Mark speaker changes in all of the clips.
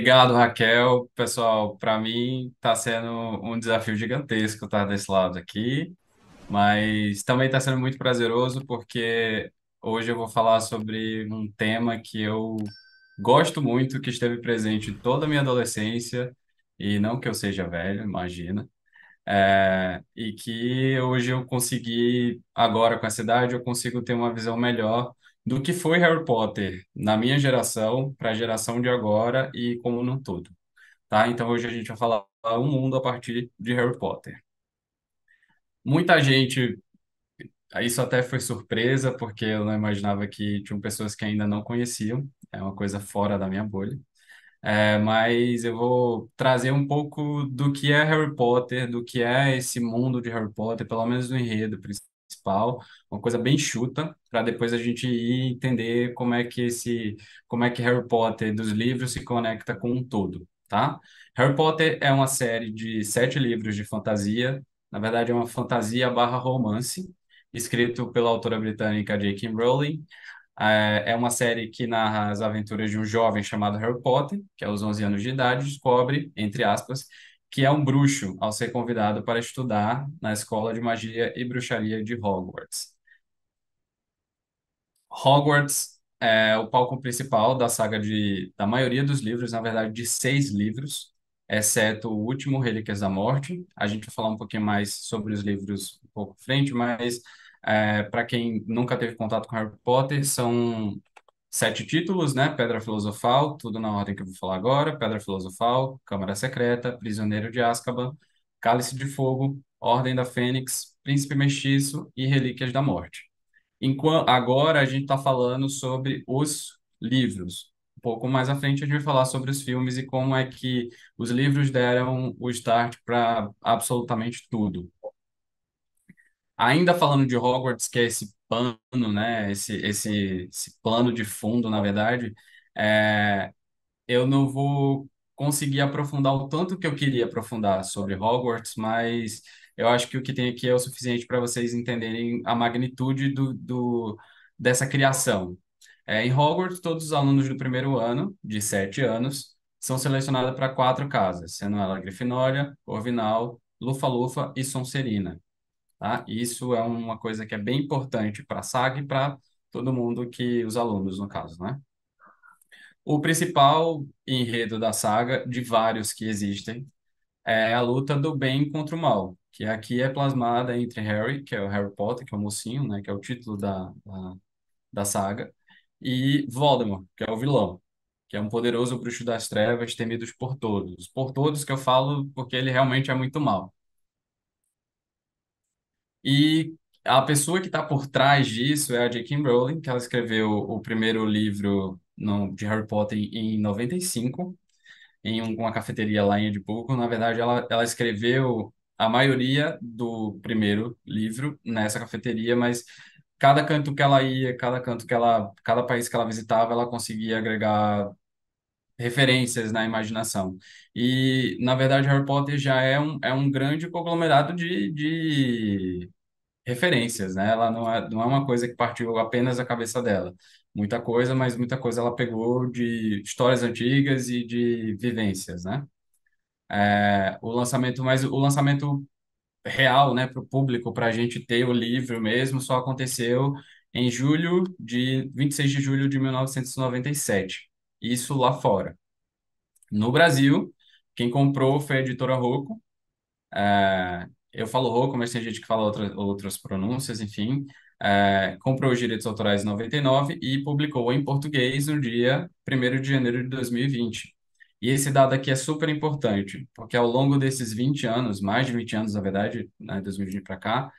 Speaker 1: Obrigado, Raquel. Pessoal, para mim está sendo um desafio gigantesco estar desse lado aqui, mas também está sendo muito prazeroso porque hoje eu vou falar sobre um tema que eu gosto muito, que esteve presente toda a minha adolescência, e não que eu seja velho, imagina, e que hoje eu consegui, agora com essa idade, eu consigo ter uma visão melhor do que foi Harry Potter na minha geração, para a geração de agora e como no todo, tá? Então hoje a gente vai falar um mundo a partir de Harry Potter. Muita gente, isso até foi surpresa, porque eu não imaginava que tinham pessoas que ainda não conheciam, é uma coisa fora da minha bolha. Mas eu vou trazer um pouco do que é Harry Potter, do que é esse mundo de Harry Potter, pelo menos no enredo principal, uma coisa bem chuta, para depois a gente ir entender como é que Harry Potter dos livros se conecta com um todo, tá? Harry Potter é uma série de 7 livros de fantasia, na verdade é uma fantasia barra romance, escrito pela autora britânica J.K. Rowling. É uma série que narra as aventuras de um jovem chamado Harry Potter, que aos 11 anos de idade descobre, entre aspas, que é um bruxo ao ser convidado para estudar na Escola de Magia e Bruxaria de Hogwarts. Hogwarts é o palco principal da saga da maioria dos livros, na verdade, de 6 livros, exceto o último, Relíquias da Morte. A gente vai falar um pouquinho mais sobre os livros um pouco à frente, mas para quem nunca teve contato com Harry Potter, são 7 títulos, né? Pedra Filosofal, tudo na ordem que eu vou falar agora. Pedra Filosofal, Câmara Secreta, Prisioneiro de Azkaban, Cálice de Fogo, Ordem da Fênix, Príncipe Mestiço e Relíquias da Morte. Agora a gente está falando sobre os livros. Um pouco mais à frente a gente vai falar sobre os filmes e como é que os livros deram o start para absolutamente tudo. Ainda falando de Hogwarts, que é esse pano, né? Esse plano de fundo, na verdade, é, eu não vou conseguir aprofundar o tanto que eu queria aprofundar sobre Hogwarts, mas eu acho que o que tem aqui é o suficiente para vocês entenderem a magnitude dessa criação. Em Hogwarts, todos os alunos do primeiro ano, de 7 anos, são selecionados para 4 casas, sendo ela Grifinória, Corvinal, Lufa-Lufa e Sonserina, tá? Isso é uma coisa que é bem importante para a saga e para todo mundo os alunos, no caso, né? O principal enredo da saga, de vários que existem, é a luta do bem contra o mal, que aqui é plasmada entre Harry, que é o Harry Potter, que é o mocinho, né, que é o título da saga, e Voldemort, que é o vilão, que é um poderoso bruxo das trevas temido por todos. Por todos que eu falo porque ele realmente é muito mal. E a pessoa que está por trás disso é a J.K. Rowling, que ela escreveu o primeiro livro de Harry Potter em 95, uma cafeteria lá em Edimburgo. Na verdade, ela escreveu a maioria do primeiro livro nessa cafeteria, mas cada canto que ela ia, cada país que ela visitava, ela conseguia agregar referências na imaginação. E, na verdade, Harry Potter já é um grande conglomerado de referências, né? Ela não é uma coisa que partiu apenas da cabeça dela. Muita coisa, mas muita coisa ela pegou de histórias antigas e de vivências, né? O lançamento real, né, para o público, para a gente ter o livro mesmo, só aconteceu em 26 de julho de 1997. Isso lá fora. No Brasil, quem comprou foi a editora Rocco. Eu falo Rocco, mas tem gente que fala outras pronúncias, enfim. Comprou os direitos autorais em 99 e publicou em português no dia 1º de janeiro de 2020. E esse dado aqui é super importante, porque ao longo desses 20 anos, mais de 20 anos, na verdade, né, 2020 para cá,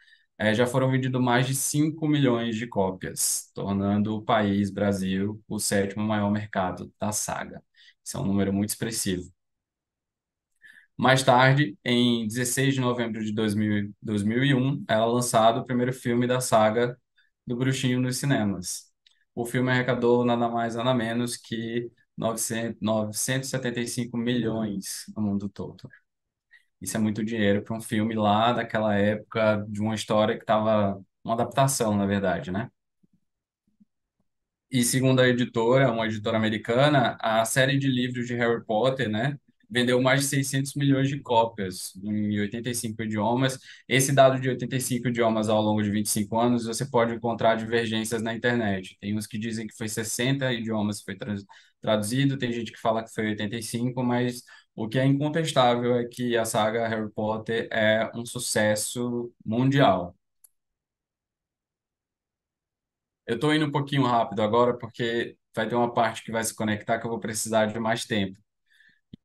Speaker 1: já foram vendidos mais de 5 milhões de cópias, tornando o país, Brasil, o sétimo maior mercado da saga. Isso é um número muito expressivo. Mais tarde, em 16 de novembro de 2001, era lançado o primeiro filme da saga do Bruxinho nos cinemas. O filme arrecadou nada mais, nada menos que 975 milhões no mundo todo. Isso é muito dinheiro para um filme lá daquela época, de uma história que estava uma adaptação, na verdade, né? E segundo a editora, uma editora americana, a série de livros de Harry Potter, né, vendeu mais de 600 milhões de cópias em 85 idiomas. Esse dado de 85 idiomas ao longo de 25 anos, você pode encontrar divergências na internet. Tem uns que dizem que foi 60 idiomas que foi traduzido, tem gente que fala que foi 85, mas o que é incontestável é que a saga Harry Potter é um sucesso mundial. Eu estou indo um pouquinho rápido agora porque vai ter uma parte que vai se conectar que eu vou precisar de mais tempo.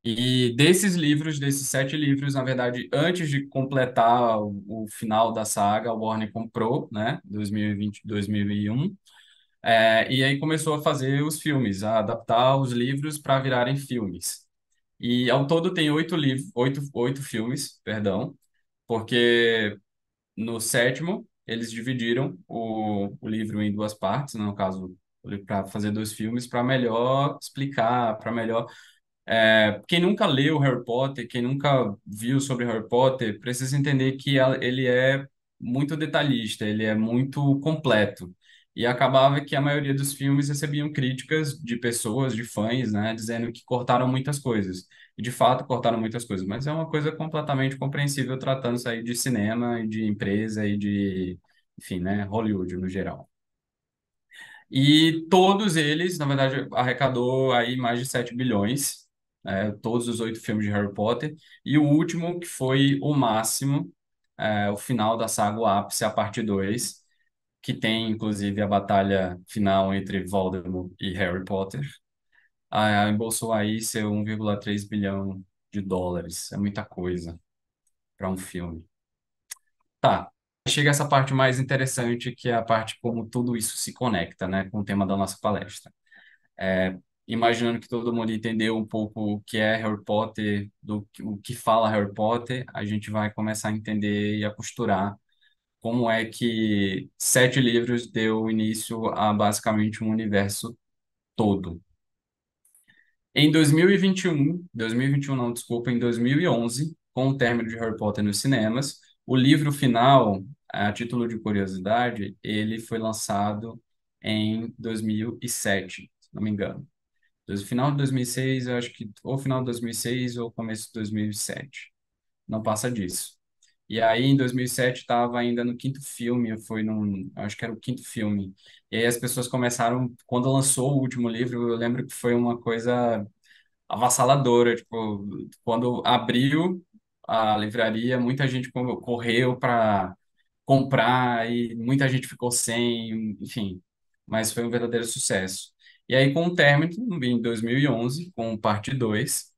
Speaker 1: E desses livros, desses 7 livros, na verdade, antes de completar o final da saga, a Warner comprou, né, 2020, 2001, e aí começou a fazer os filmes, a adaptar os livros para virarem filmes. E ao todo tem 8 livros, oito filmes, perdão, porque no sétimo, eles dividiram o livro em duas partes, né, no caso, para fazer 2 filmes, para melhor explicar, para melhor. Quem nunca leu Harry Potter, quem nunca viu sobre Harry Potter, precisa entender que ele é muito detalhista, ele é muito completo. E acabava que a maioria dos filmes recebiam críticas de pessoas, de fãs, né, dizendo que cortaram muitas coisas. E de fato cortaram muitas coisas, mas é uma coisa completamente compreensível tratando-se aí de cinema e de empresa e de, enfim, né, Hollywood no geral. E todos eles, na verdade, arrecadou aí mais de 7 bilhões, todos os 8 filmes de Harry Potter. E o último, que foi o máximo, o final da saga, o ápice, a parte 2, que tem, inclusive, a batalha final entre Voldemort e Harry Potter. Embolsou aí seu 1,3 bilhão de dólares. É muita coisa para um filme. Tá. Chega essa parte mais interessante, que é a parte como tudo isso se conecta, né, com o tema da nossa palestra. É, Imaginando que todo mundo entendeu um pouco o que é Harry Potter, o que fala Harry Potter, a gente vai começar a entender e a costurar como é que 7 livros deu início a basicamente um universo todo. Em 2021 não, desculpa, em 2011, com o término de Harry Potter nos cinemas, o livro final, a título de curiosidade, ele foi lançado em 2007, se não me engano. Final de 2006, eu acho que ou final de 2006 ou começo de 2007. Não passa disso. E aí, em 2007, estava ainda no quinto filme, foi num, acho que era o quinto filme. E aí as pessoas começaram, quando lançou o último livro, eu lembro que foi uma coisa avassaladora, tipo, quando abriu a livraria, muita gente correu para comprar e muita gente ficou sem, enfim, mas foi um verdadeiro sucesso. E aí, com o término, em 2011, com parte 2,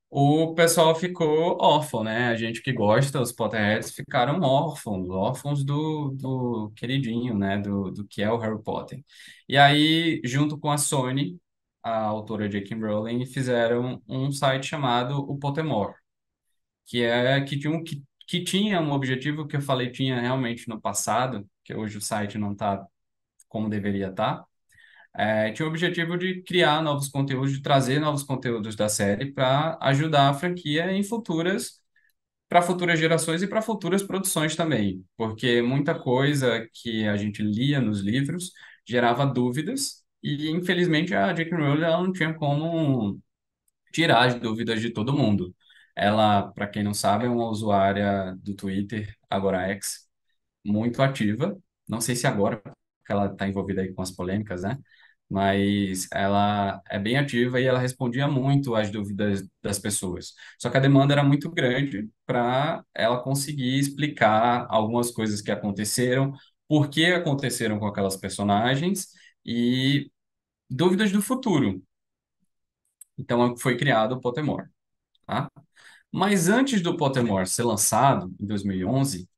Speaker 1: o pessoal ficou órfão, né? A gente que gosta, os Potterheads ficaram órfãos, órfãos do queridinho, né? Do que é o Harry Potter. E aí, junto com a Sony, a autora J.K. Rowling, fizeram um site chamado o Pottermore, que tinha um objetivo que eu falei tinha realmente no passado, que hoje o site não está como deveria estar. Tinha o objetivo de criar novos conteúdos, de trazer novos conteúdos da série para ajudar a franquia em para futuras gerações e para futuras produções também, porque muita coisa que a gente lia nos livros gerava dúvidas e, infelizmente, a J.K. Rowling ela não tinha como tirar as dúvidas de todo mundo. Ela, para quem não sabe, é uma usuária do Twitter, agora X, muito ativa. Não sei se agora, porque ela está envolvida aí com as polêmicas, né? Mas ela é bem ativa e ela respondia muito às dúvidas das pessoas. Só que a demanda era muito grande para ela conseguir explicar algumas coisas que aconteceram, por que aconteceram com aquelas personagens e dúvidas do futuro. Então foi criado o Pottermore, tá? Mas antes do Pottermore ser lançado, em 2011,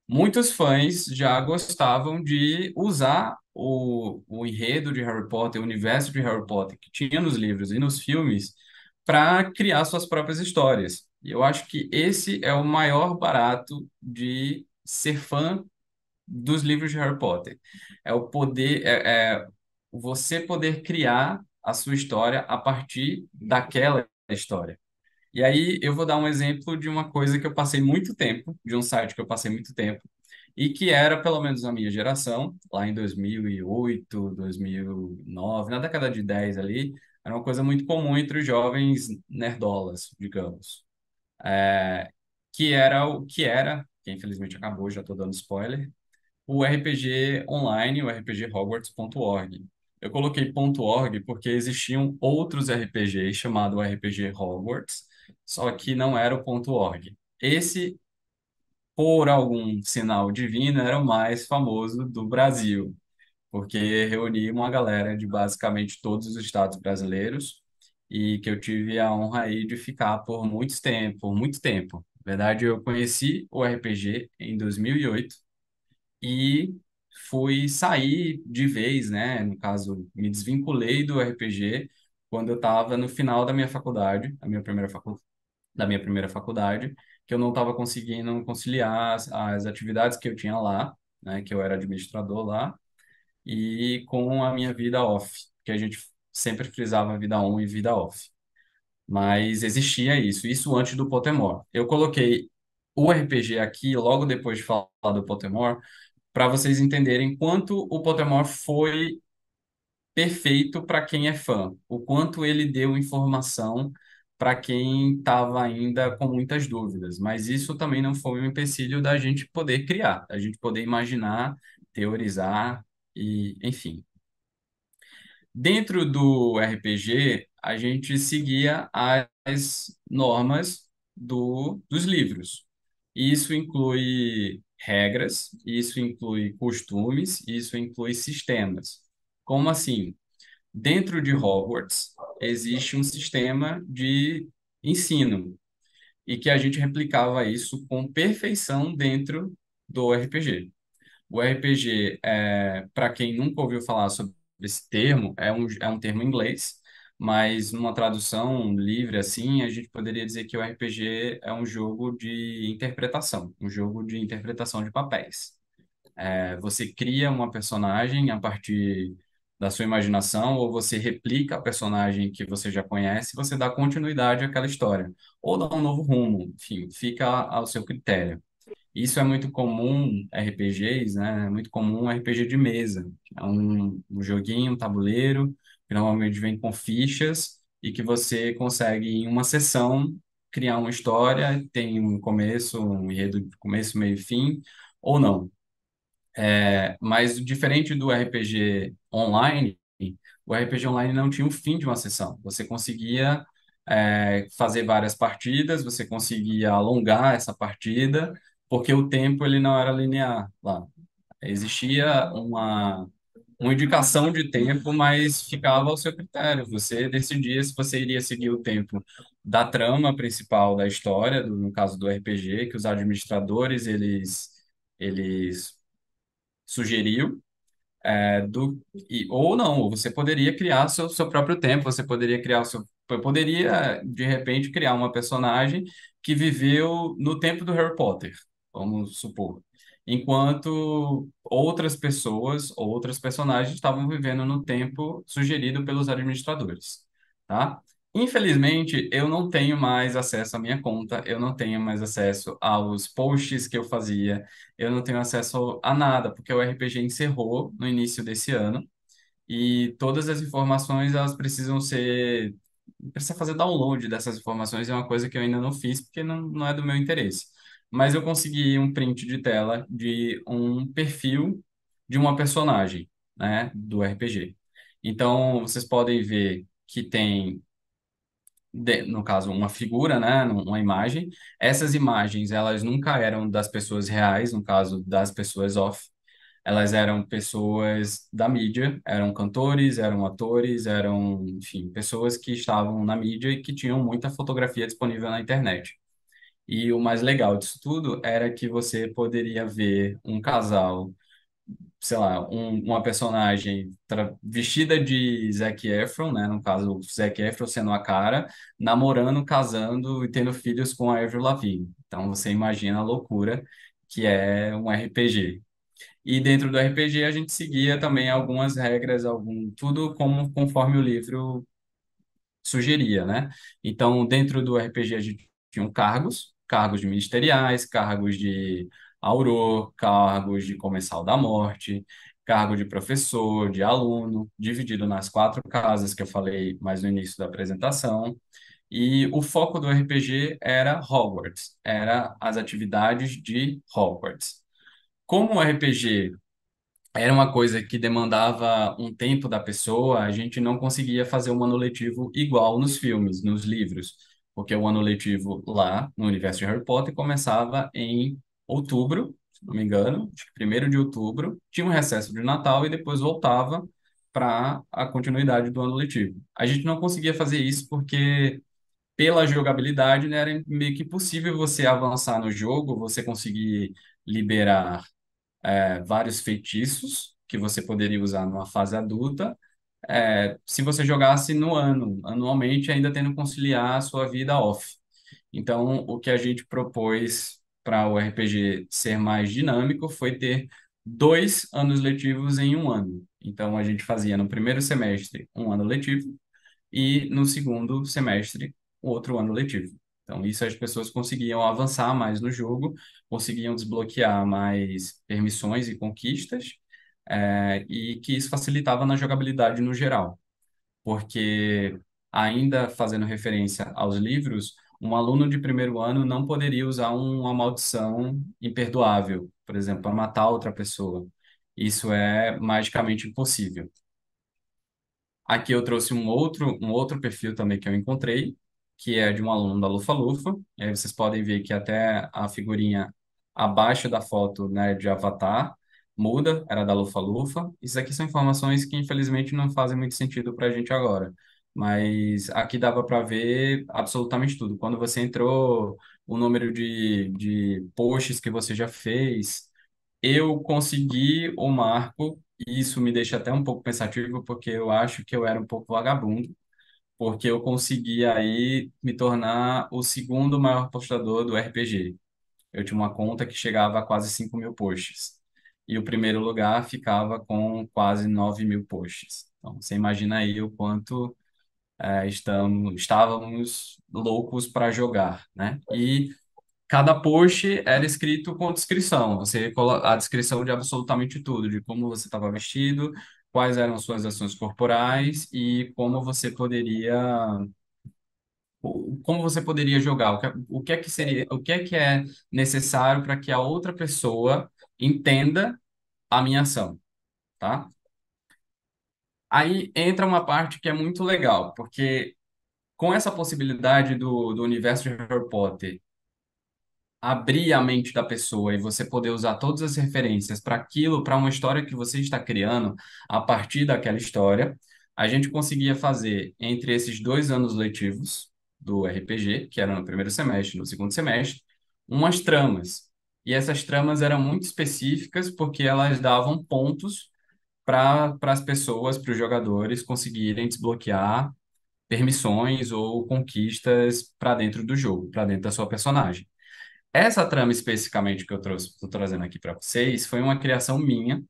Speaker 1: muitos fãs já gostavam de usar o enredo de Harry Potter, o universo de Harry Potter que tinha nos livros e nos filmes para criar suas próprias histórias. E eu acho que esse é o maior barato de ser fã dos livros de Harry Potter. É o poder, você poder criar a sua história a partir daquela história. E aí eu vou dar um exemplo de uma coisa que eu passei muito tempo, de um site que eu passei muito tempo, e que era, pelo menos na minha geração, lá em 2008, 2009, na década de 10 ali, era uma coisa muito comum entre os jovens nerdolas, digamos. É, que infelizmente acabou, já estou dando spoiler, o RPG online, o RPG Hogwarts.org. Eu coloquei .org porque existiam outros RPGs chamado RPG Hogwarts, só que não era o .org. Esse, por algum sinal divino, era o mais famoso do Brasil, porque reunia uma galera de basicamente todos os estados brasileiros e que eu tive a honra aí de ficar por muito tempo, por muito tempo. Na verdade, eu conheci o RPG em 2008 e fui sair de vez, né? No caso, me desvinculei do RPG quando eu estava no final da minha faculdade, da minha primeira faculdade, que eu não estava conseguindo conciliar as atividades que eu tinha lá, né? Que eu era administrador lá, e com a minha vida off, que a gente sempre frisava vida on e vida off. Mas existia isso antes do Pottermore. Eu coloquei o RPG aqui logo depois de falar do Pottermore, para vocês entenderem quanto o Pottermore foi perfeito para quem é fã, o quanto ele deu informação para quem estava ainda com muitas dúvidas. Mas isso também não foi um empecilho da gente poder criar, da gente poder imaginar, teorizar e, enfim. Dentro do RPG, a gente seguia as normas dos livros. Isso inclui regras, isso inclui costumes, isso inclui sistemas. Como assim? Dentro de Hogwarts, existe um sistema de ensino e que a gente replicava isso com perfeição dentro do RPG. O RPG, para quem nunca ouviu falar sobre esse termo, é um termo em inglês, mas numa tradução livre assim, a gente poderia dizer que o RPG é um jogo de interpretação, um jogo de interpretação de papéis. Você cria uma personagem a partir da sua imaginação, ou você replica a personagem que você já conhece, você dá continuidade àquela história, ou dá um novo rumo, enfim, fica ao seu critério. Isso é muito comum em RPGs, né? É muito comum em RPG de mesa. É um joguinho, um tabuleiro, que normalmente vem com fichas e que você consegue, em uma sessão, criar uma história, tem um começo, um enredo de começo, meio e fim, ou não. Mas diferente do RPG online, o RPG online não tinha o fim de uma sessão. Você conseguia fazer várias partidas, você conseguia alongar essa partida, porque o tempo ele não era linear lá. Existia uma indicação de tempo, mas ficava ao seu critério. Você decidia se você iria seguir o tempo da trama principal da história, no caso do RPG, que os administradores eles sugeriu, ou não, ou você poderia criar seu próprio tempo, você poderia criar o seu, eu poderia de repente criar uma personagem que viveu no tempo do Harry Potter, vamos supor, enquanto outras pessoas, outras personagens estavam vivendo no tempo sugerido pelos administradores, tá? Infelizmente, eu não tenho mais acesso à minha conta, eu não tenho mais acesso aos posts que eu fazia, eu não tenho acesso a nada, porque o RPG encerrou no início desse ano e todas as informações elas precisam ser precisa fazer download dessas informações, é uma coisa que eu ainda não fiz porque não é do meu interesse. Mas eu consegui um print de tela de um perfil de uma personagem, né, do RPG. Então, vocês podem ver que tem no caso, uma figura, né, uma imagem. Essas imagens, elas nunca eram das pessoas reais, no caso das pessoas off. Elas eram pessoas da mídia, eram cantores, eram atores, eram, enfim, pessoas que estavam na mídia e que tinham muita fotografia disponível na internet. E o mais legal disso tudo era que você poderia ver um casal, sei lá, uma personagem vestida de Zac Efron, né? No caso, o Zac Efron sendo a cara, namorando, casando e tendo filhos com a Avril Lavigne. Então, você imagina a loucura que é um RPG. E dentro do RPG a gente seguia também algumas regras, tudo como conforme o livro sugeria, né? Então, dentro do RPG a gente tinha cargos ministeriais, cargos de auror, cargos de comensal da morte, cargo de professor, de aluno, dividido nas quatro casas que eu falei mais no início da apresentação. E o foco do RPG era Hogwarts, era as atividades de Hogwarts. Como o RPG era uma coisa que demandava um tempo da pessoa, a gente não conseguia fazer um ano letivo igual nos filmes, nos livros, porque o ano letivo lá no universo de Harry Potter começava em outubro, se não me engano, acho que 1º de outubro, tinha um recesso de Natal e depois voltava para a continuidade do ano letivo. A gente não conseguia fazer isso porque pela jogabilidade, né, era meio que impossível você avançar no jogo, você conseguir liberar vários feitiços que você poderia usar numa fase adulta, se você jogasse no ano, anualmente, ainda tendo que conciliar a sua vida off. Então, o que a gente propôs para o RPG ser mais dinâmico foi ter 2 anos letivos em um ano. Então, a gente fazia no primeiro semestre um ano letivo e no segundo semestre o outro ano letivo. Então, isso as pessoas conseguiam avançar mais no jogo, conseguiam desbloquear mais permissões e conquistas, e que isso facilitava na jogabilidade no geral, porque ainda fazendo referência aos livros, um aluno de 1º ano não poderia usar uma maldição imperdoável, por exemplo, para matar outra pessoa. Isso é magicamente impossível. Aqui eu trouxe um outro perfil também que eu encontrei, que é de um aluno da Lufa-Lufa. E aí vocês podem ver que até a figurinha abaixo da foto, né, de avatar muda, era da Lufa-Lufa. Isso aqui são informações que infelizmente não fazem muito sentido para a gente agora. Mas aqui dava para ver absolutamente tudo. Quando você entrou, o número de posts que você já fez, eu consegui o marco, e isso me deixa até um pouco pensativo, porque eu acho que eu era um pouco vagabundo, porque eu consegui aí me tornar o segundo maior postador do RPG. Eu tinha uma conta que chegava a quase 5.000 posts. E o primeiro lugar ficava com quase 9.000 posts. Então, você imagina aí o quanto estávamos loucos para jogar, né? E cada post era escrito com descrição. A descrição de absolutamente tudo, de como você estava vestido, quais eram suas ações corporais e como você poderia jogar, o que é que seria, o que é necessário para que a outra pessoa entenda a minha ação, tá? Aí entra uma parte que é muito legal, porque com essa possibilidade do universo de Harry Potter abrir a mente da pessoa e você poder usar todas as referências para aquilo, para uma história que você está criando a partir daquela história, a gente conseguia fazer entre esses 2 anos letivos do RPG, que eram no primeiro semestre, no segundo semestre, umas tramas. E essas tramas eram muito específicas porque elas davam pontos para as pessoas, para os jogadores conseguirem desbloquear permissões ou conquistas para dentro do jogo, para dentro da sua personagem. Essa trama especificamente que eu trouxe, estou trazendo aqui para vocês, foi uma criação minha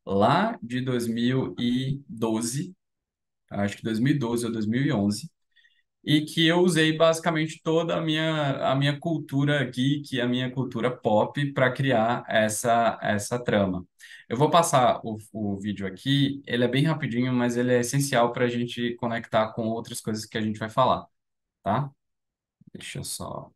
Speaker 1: lá de 2012, acho que 2012 ou 2011, e que eu usei basicamente toda a minha cultura geek, a minha cultura pop para criar essa trama. Eu vou passar o vídeo aqui, ele é bem rapidinho, mas ele é essencial para a gente conectar com outras coisas que a gente vai falar, tá? Deixa eu só.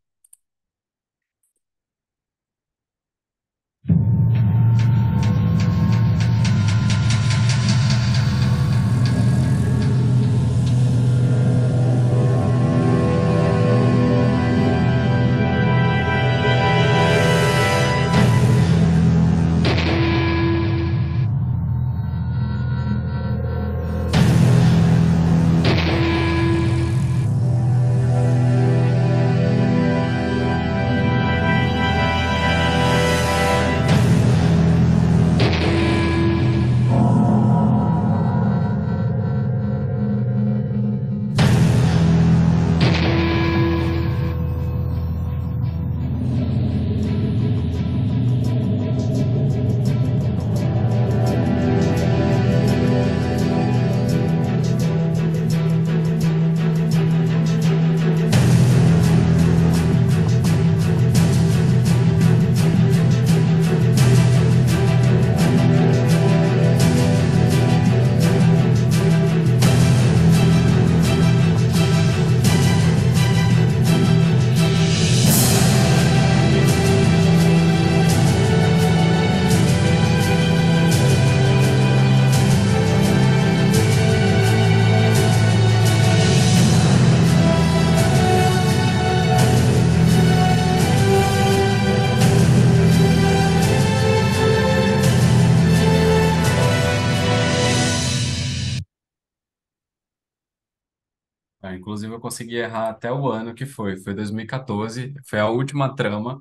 Speaker 1: Inclusive, eu consegui errar até o ano que foi. Foi 2014. Foi a última trama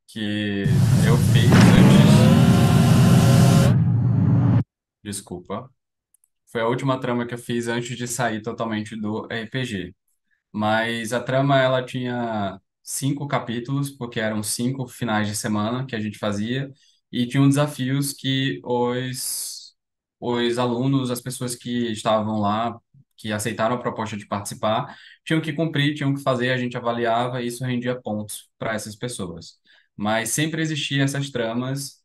Speaker 1: que eu fiz antes. Desculpa. Foi a última trama que eu fiz antes de sair totalmente do RPG. Mas a trama ela tinha 5 capítulos, porque eram 5 finais de semana que a gente fazia, e tinham desafios que os alunos, as pessoas que estavam lá, que aceitaram a proposta de participar, tinham que cumprir, tinham que fazer, a gente avaliava e isso rendia pontos para essas pessoas. Mas sempre existiam essas tramas,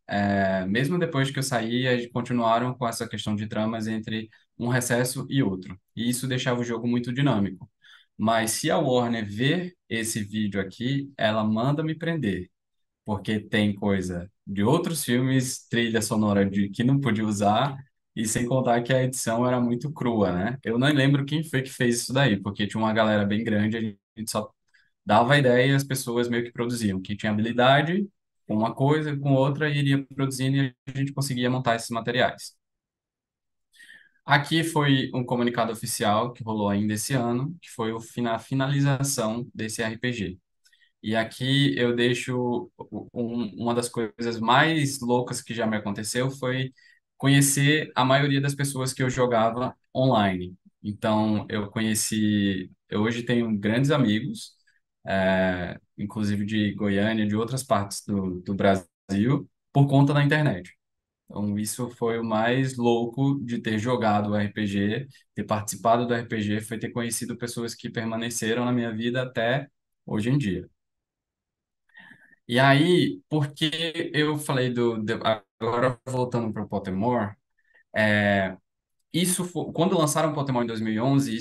Speaker 1: mesmo depois que eu saí, eles continuaram com essa questão de tramas entre um recesso e outro. E isso deixava o jogo muito dinâmico. Mas se a Warner ver esse vídeo aqui, ela manda me prender, porque tem coisa de outros filmes, trilha sonora de que não podia usar, e sem contar que a edição era muito crua, né? Eu não lembro quem foi que fez isso daí, porque tinha uma galera bem grande, a gente só dava a ideia e as pessoas meio que produziam, que tinha habilidade com uma coisa, com outra, e iria produzindo e a gente conseguia montar esses materiais. Aqui foi um comunicado oficial que rolou ainda esse ano, que foi a finalização desse RPG. E aqui eu deixo uma das coisas mais loucas que já me aconteceu foi conhecer a maioria das pessoas que eu jogava online. Então, eu hoje tenho grandes amigos, inclusive de Goiânia, de outras partes do Brasil, por conta da internet. Então, isso foi o mais louco de ter jogado o RPG, ter participado do RPG, foi ter conhecido pessoas que permaneceram na minha vida até hoje em dia. E aí, porque eu falei agora voltando para o Pottermore, quando lançaram o Pokémon em 2011,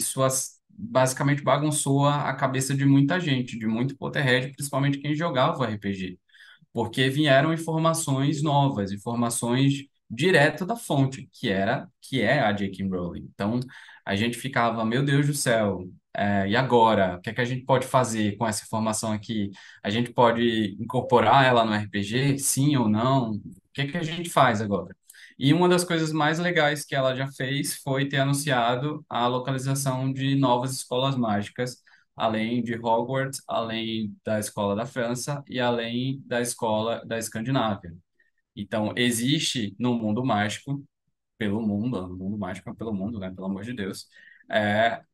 Speaker 1: basicamente bagunçou a cabeça de muita gente, de muito Potterhead, principalmente quem jogava o RPG, porque vieram informações novas, informações direto da fonte, que é a J.K. Rowling. Então, a gente ficava, meu Deus do céu, e agora? O que é que a gente pode fazer com essa informação aqui? A gente pode incorporar ela no RPG? Sim ou não? O que é que a gente faz agora? E uma das coisas mais legais que ela já fez foi ter anunciado a localização de novas escolas mágicas, além de Hogwarts, além da escola da França e além da escola da Escandinávia. Então, existe no mundo mágico, pelo mundo, no mundo mágico é pelo mundo, né? Pelo amor de Deus,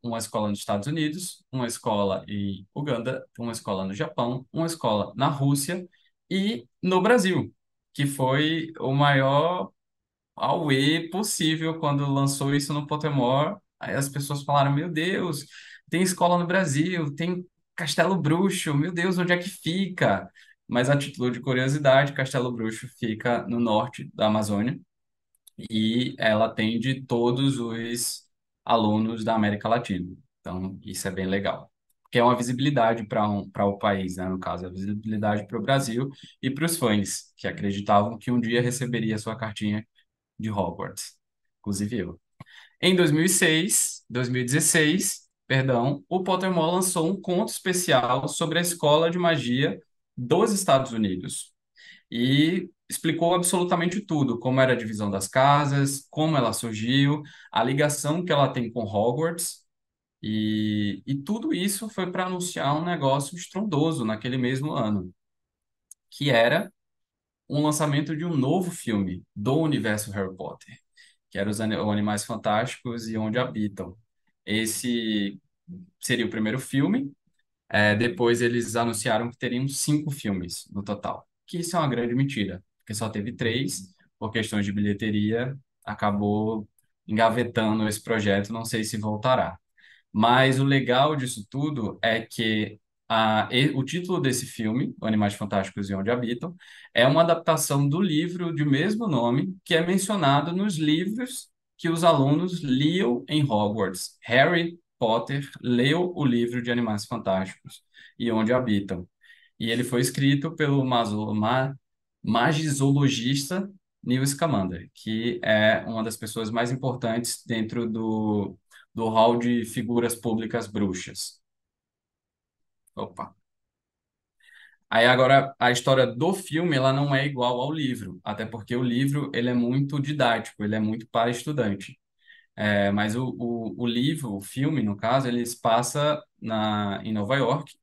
Speaker 1: uma escola nos Estados Unidos, uma escola em Uganda, uma escola no Japão, uma escola na Rússia e no Brasil, que foi o maior auê possível quando lançou isso no Pottermore. Aí as pessoas falaram: Meu Deus, tem escola no Brasil, tem Castelo Bruxo, meu Deus, onde é que fica? Mas a título de curiosidade, Castelo Bruxo fica no norte da Amazônia e ela atende todos os alunos da América Latina. Então, isso é bem legal. Porque é uma visibilidade para o país, né? No caso, a visibilidade para o Brasil e para os fãs que acreditavam que um dia receberia sua cartinha de Hogwarts, inclusive eu. Em 2016, perdão, o Pottermore lançou um conto especial sobre a escola de magia dos Estados Unidos e explicou absolutamente tudo, como era a divisão das casas, como ela surgiu, a ligação que ela tem com Hogwarts, e tudo isso foi para anunciar um negócio estrondoso naquele mesmo ano, que era um lançamento de um novo filme do universo Harry Potter, que era os Animais Fantásticos e Onde Habitam. Esse seria o primeiro filme. Depois eles anunciaram que teriam 5 filmes no total, que isso é uma grande mentira, porque só teve 3, por questões de bilheteria, acabou engavetando esse projeto, não sei se voltará. Mas o legal disso tudo é que o título desse filme, O Animais Fantásticos e Onde Habitam, é uma adaptação do livro de mesmo nome, que é mencionado nos livros que os alunos liam em Hogwarts. Harry Potter leu o livro de Animais Fantásticos e Onde Habitam. E ele foi escrito pelo magizoologista Neil Scamander, que é uma das pessoas mais importantes dentro do hall de figuras públicas bruxas. Opa. Aí agora a história do filme ela não é igual ao livro, até porque o livro ele é muito didático, ele é muito para estudante. Mas o livro, o filme, no caso, ele se passa em Nova York,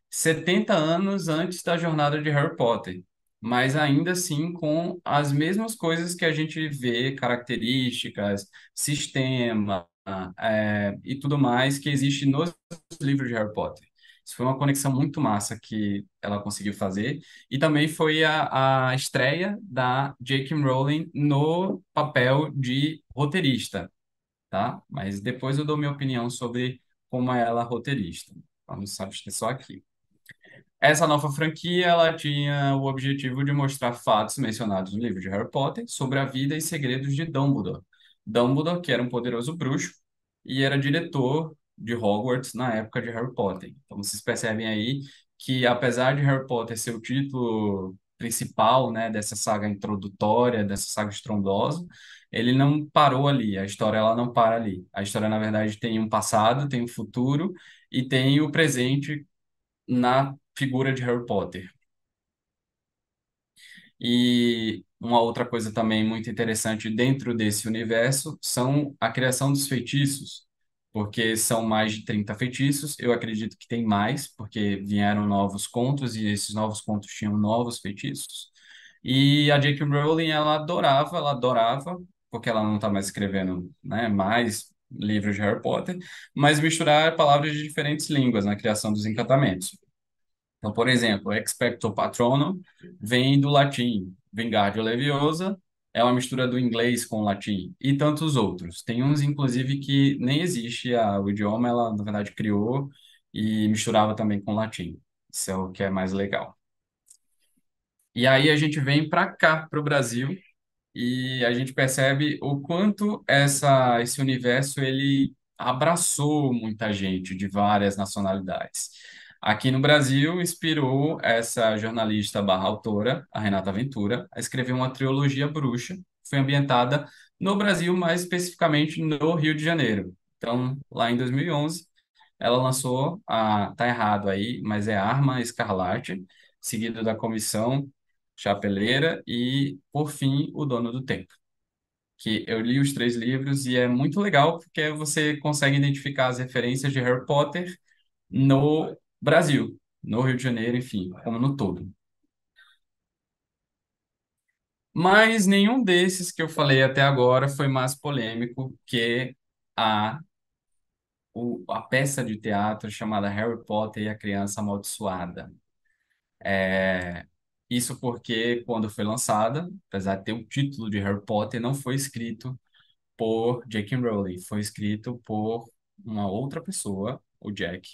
Speaker 1: 70 anos antes da jornada de Harry Potter, mas ainda assim com as mesmas coisas que a gente vê, características, sistema, e tudo mais que existe nos livros de Harry Potter. Isso foi uma conexão muito massa que ela conseguiu fazer. E também foi a estreia da J.K. Rowling no papel de roteirista, tá? Mas depois eu dou minha opinião sobre como é ela roteirista. Vamos só só aqui. Essa nova franquia, ela tinha o objetivo de mostrar fatos mencionados no livro de Harry Potter sobre a vida e segredos de Dumbledore. Dumbledore, que era um poderoso bruxo e era diretor de Hogwarts na época de Harry Potter. Então vocês percebem aí que apesar de Harry Potter ser o título principal, né, dessa saga introdutória, dessa saga estrondosa, ele não parou ali. A história ela não para ali. A história na verdade tem um passado, tem um futuro e tem o presente na figura de Harry Potter. E uma outra coisa também muito interessante dentro desse universo são a criação dos feitiços, porque são mais de 30 feitiços. Eu acredito que tem mais, porque vieram novos contos e esses novos contos tinham novos feitiços. E a J.K. Rowling, ela adorava, porque ela não está mais escrevendo, né, mais livros de Harry Potter, mas misturar palavras de diferentes línguas na criação dos encantamentos. Então, por exemplo, expecto patronum vem do latim, vingardio leviosa é uma mistura do inglês com o latim e tantos outros. Tem uns, inclusive, que nem existe o idioma, ela, na verdade, criou e misturava também com o latim. Isso é o que é mais legal. E aí a gente vem para cá, para o Brasil, e a gente percebe o quanto esse universo ele abraçou muita gente de várias nacionalidades. Aqui no Brasil, inspirou essa jornalista barra autora, a Renata Ventura, a escrever uma trilogia bruxa, que foi ambientada no Brasil, mais especificamente no Rio de Janeiro. Então, lá em 2011, ela lançou tá errado aí, mas é Arma Escarlate, seguido da Comissão Chapeleira e, por fim, O Dono do Tempo. Que eu li os três livros e é muito legal porque você consegue identificar as referências de Harry Potter no Brasil, no Rio de Janeiro, enfim, como no todo. Mas nenhum desses que eu falei até agora foi mais polêmico que a, a peça de teatro chamada Harry Potter e a Criança Amaldiçoada. É, Isso porque, quando foi lançada, apesar de ter o título de Harry Potter, não foi escrito por J.K. Rowling, foi escrito por uma outra pessoa, o Jack.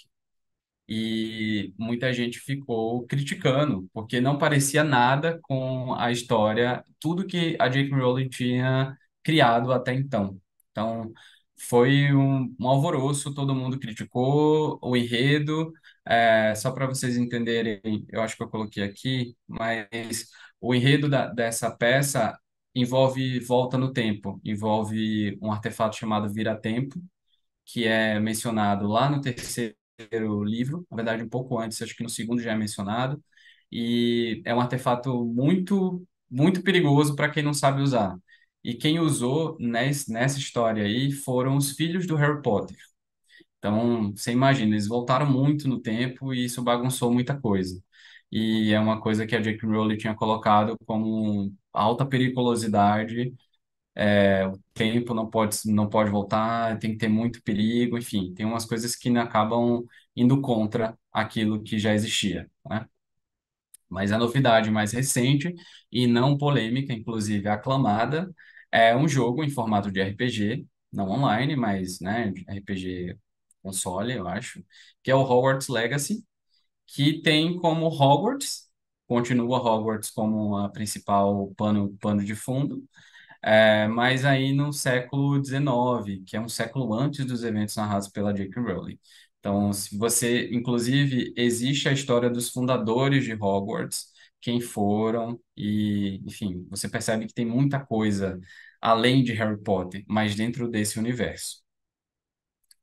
Speaker 1: E muita gente ficou criticando, porque não parecia nada com a história, tudo que a J.K. Rowling tinha criado até então. Então, foi um alvoroço, todo mundo criticou o enredo. Só para vocês entenderem, eu acho que eu coloquei aqui, mas o enredo dessa peça envolve volta no tempo, envolve um artefato chamado Vira-Tempo, que é mencionado lá no terceiro livro, na verdade um pouco antes, acho que no segundo já é mencionado, e é um artefato muito perigoso para quem não sabe usar. E quem usou nessa história aí foram os filhos do Harry Potter. Então, você imagina, eles voltaram muito no tempo e isso bagunçou muita coisa. E é uma coisa que a J.K. Rowling tinha colocado como alta periculosidade, o tempo não pode voltar, tem que ter muito perigo, enfim, tem umas coisas que acabam indo contra aquilo que já existia, né? Mas a novidade mais recente e não polêmica, inclusive aclamada, é um jogo em formato de RPG, não online, mas, né, de RPG console, eu acho, que é o Hogwarts Legacy, que tem como Hogwarts, continua Hogwarts como a principal pano de fundo, mas aí no século XIX, que é um século antes dos eventos narrados pela J.K. Rowling. Então, se você, inclusive, existe a história dos fundadores de Hogwarts, quem foram, e, enfim, você percebe que tem muita coisa além de Harry Potter, mas dentro desse universo.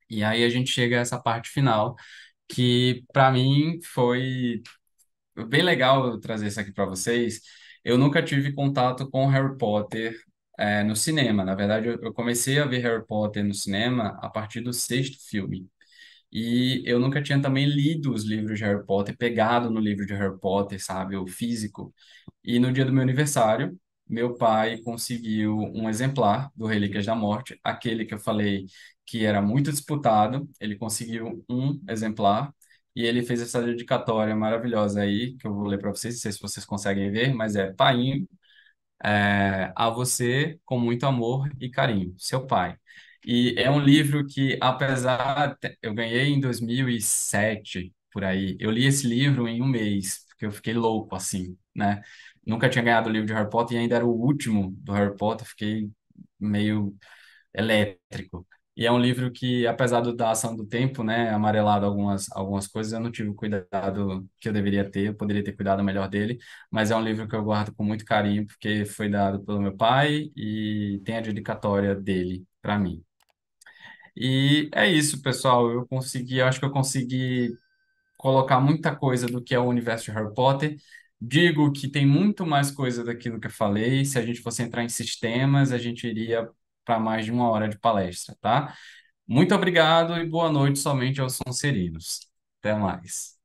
Speaker 1: E aí a gente chega a essa parte final, que para mim foi bem legal eu trazer isso aqui para vocês. Eu nunca tive contato com Harry Potter no cinema. Na verdade, eu comecei a ver Harry Potter no cinema a partir do sexto filme. E eu nunca tinha também lido os livros de Harry Potter, pegado no livro de Harry Potter, sabe, o físico. E no dia do meu aniversário, meu pai conseguiu um exemplar do Relíquias da Morte, aquele que eu falei que era muito disputado. Ele conseguiu um exemplar e ele fez essa dedicatória maravilhosa aí, que eu vou ler para vocês, não sei se vocês conseguem ver, mas é: Painho, a você com muito amor e carinho, seu pai. E é um livro que, eu ganhei em 2007, por aí. Eu li esse livro em um mês, porque eu fiquei louco, assim, né? Nunca tinha ganhado o livro de Harry Potter e ainda era o último do Harry Potter, fiquei meio elétrico. E é um livro que, apesar da ação do tempo, né, amarelado algumas coisas, eu não tive o cuidado que eu deveria ter, eu poderia ter cuidado melhor dele, mas é um livro que eu guardo com muito carinho, porque foi dado pelo meu pai e tem a dedicatória dele para mim. E é isso, pessoal. Eu acho que eu consegui colocar muita coisa do que é o universo de Harry Potter. Digo que tem muito mais coisa daquilo que eu falei. Se a gente fosse entrar em sistemas, a gente iria para mais de uma hora de palestra, tá? Muito obrigado e boa noite somente aos Sonserinos. Até mais.